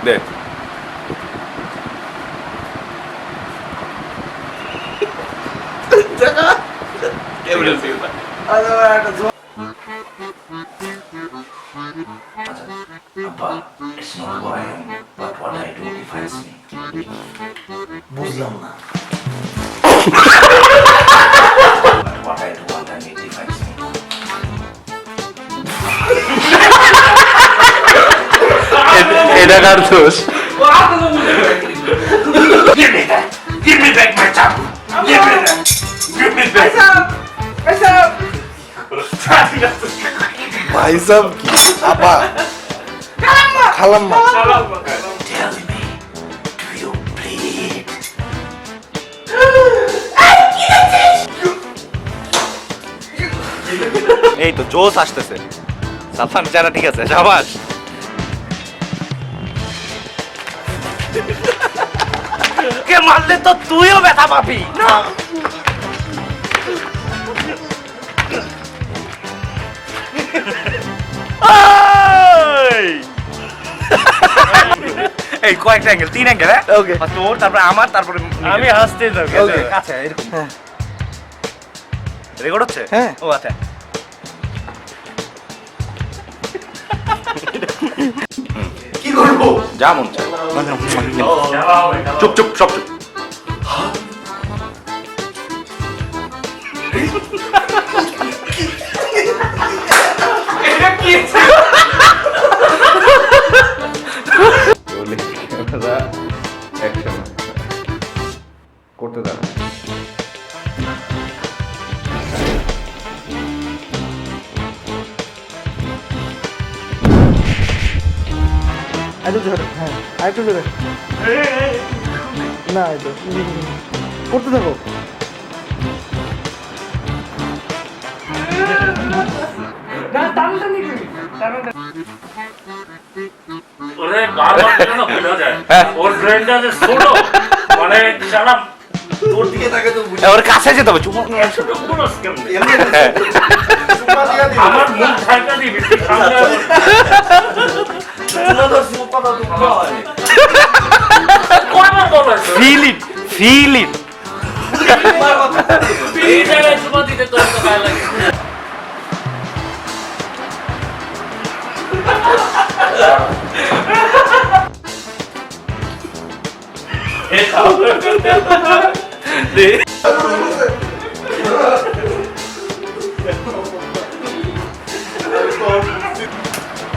দে বুঝলাম না এটা কার দোষ Give me back my chapel. Give me that. Give me back. ভাই সাহেব কি আপা খালাম্মা Tell me, do you bleed? এই তো জোশ আসতেছে সাফান যারা ঠিক আছে সাবাস কে মারলে তো তুইও ব্যথা পাবি না এই কয়েকটা অ্যাঙ্গেল 3 অ্যাঙ্গেল হ্যাঁ ওকে তোর তারপর আমার তারপরে আমি হাসতে থাকি Okay. আচ্ছা এরকম রেকর্ড হচ্ছে হ্যাঁ। ও আচ্ছা কি করব যা মন চায় চুপ চুপ সব চুপ এটা কি করতে দাও একটু জোরে হ্যাঁ আরেকটু জোরে না এই তো করতে থাকো ওরে বারবার কেন ভুলে যায় ওর ব্রেনটা যে ছোট মানে সারা তোর দিকে তাকে তো বুঝি ওর কাছে যেতে হবে চুপ ছোট বলস কেমনে হ্যাঁ। সুপা দিয়া দিও আমার মুখ ঢাকা দিবি তুই সামনে তুলা তো সুপা তো দুঃখ হয় কয়বার বলছ ফিল ইট এই জায়গায় চুমা দিতে তোর তো গায়ে লাগে এ খাও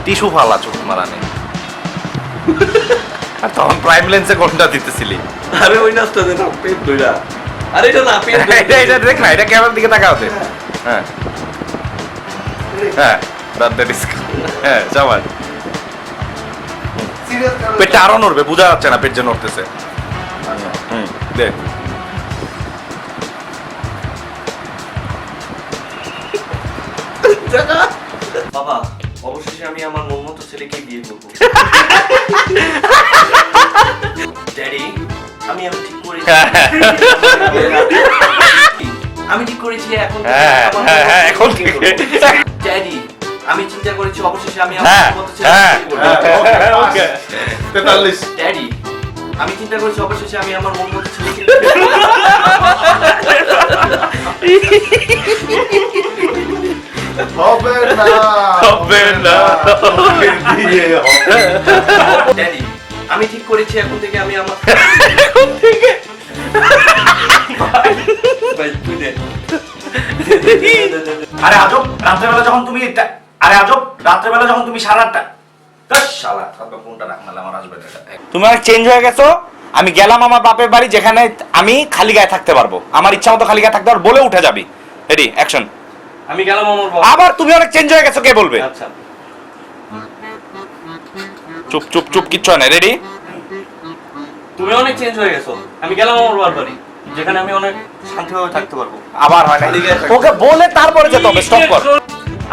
টিস্যু ফালা চোখ মারা নেই আর তখন প্রাইম লেন্সে কোনটা দিতেছিলি আরে ওই নাচটা দে না পেট ধইরা আরে এটা না পেট এটা দেখ না এটা ক্যামেরার দিকে তাকাও দে হ্যাঁ হ্যাঁ দ্যাট ইজ হ্যাঁ জামাল সিরিয়াস পেটটা আরো নড়বে বোঝা যাচ্ছে না পেট যে নড়তেছে দেখ বাবা অবশেষে আমি আমার মন মতো ছেলেকে বিয়ে করব ড্যাডি আমি ঠিক করেছি আমি ঠিক করেছি এখন থেকে হ্যাঁ আমার হ্যাঁ হ্যাঁ এখন মন মতো থেকে ছেলেকে বিয়ে করব। ড্যাডি আমি চিন্তা করেছি অবশেষে আমি আমার হ্যাঁ মন মতো ছেলেকে বিয়ে করব ওকে 43 ড্যাডি আমি চিন্তা করেছি অবশেষে আমি আমার মন মতো ছেলেকে হবে না হবে না দিয়ে হবে ড্যাডি আমি ঠিক করেছি এখন থেকে আমি আমার এখন থেকে ভাই তুই দে আরে আজব রাত্রেবেলা যখন তুমি সারাটা শালা থাকবে ফোনটা রাখ নালে আমার আসবে তুমি অনেক চেঞ্জ হয়ে গেছো আমি গেলাম আমার বাপের বাড়ি যেখানে আমি খালি গায়ে থাকতে পারবো আমার ইচ্ছা মতো খালি গায়ে থাকতে পারবো বলে উঠে যাবি রেডি অ্যাকশন আমি গেলাম আমার বাবা আবার তুমি অনেক চেঞ্জ হয়ে গেছো কে বলবে আচ্ছা চুপ চুপ চুপ কিচ্ছু হয় না রেডি তুমি অনেক চেঞ্জ হয়ে গেছো আমি গেলাম আমার বাবার বাড়ি যেখানে আমি অনেক শান্তিভাবে থাকতে পারবো আবার হয় না খালি গায়ে থাকতে। ওকে বলে তারপরে যেতে হবে স্টপ কর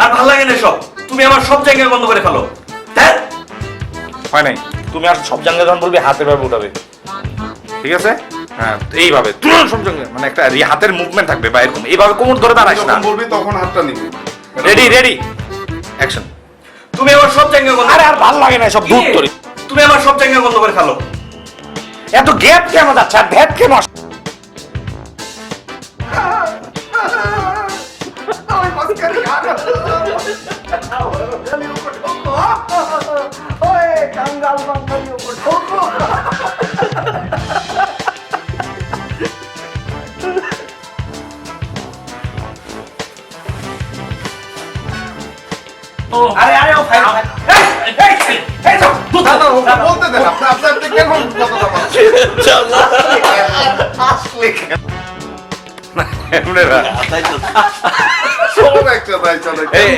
আর ভালো লাগে না সব তুমি আমার সব জায়গায় বন্ধ করে ফেলো হ্যাঁ হয় নাই তুমি আর সব জায়গায় যখন বলবি হাতের ভাবে উঠাবে ঠিক আছে হ্যাঁ তো এইভাবে তুই সব জায়গায় মানে একটা হাতের মুভমেন্ট থাকবে বা এরকম এইভাবে কোমর ধরে দাঁড়াইস না যখন বলবি তখন হাতটা নিবি রেডি রেডি অ্যাকশন তুমি আমার সব জায়গায় বন্ধ আরে আর ভাল লাগে না সব দূর তোরে তুমি আমার সব জায়গা বন্ধ করে ফেলো। এত গ্যাপ কেন যাচ্ছে আর ভ্যাট কেন আসছে? Oh. আরে আরে ও ভাই এই তো দাদা ওকে বলতে দেন আপনার কেন কথাটা বলছেন আসলে এমনে না তাই তো। সব একটা তাই চলে এই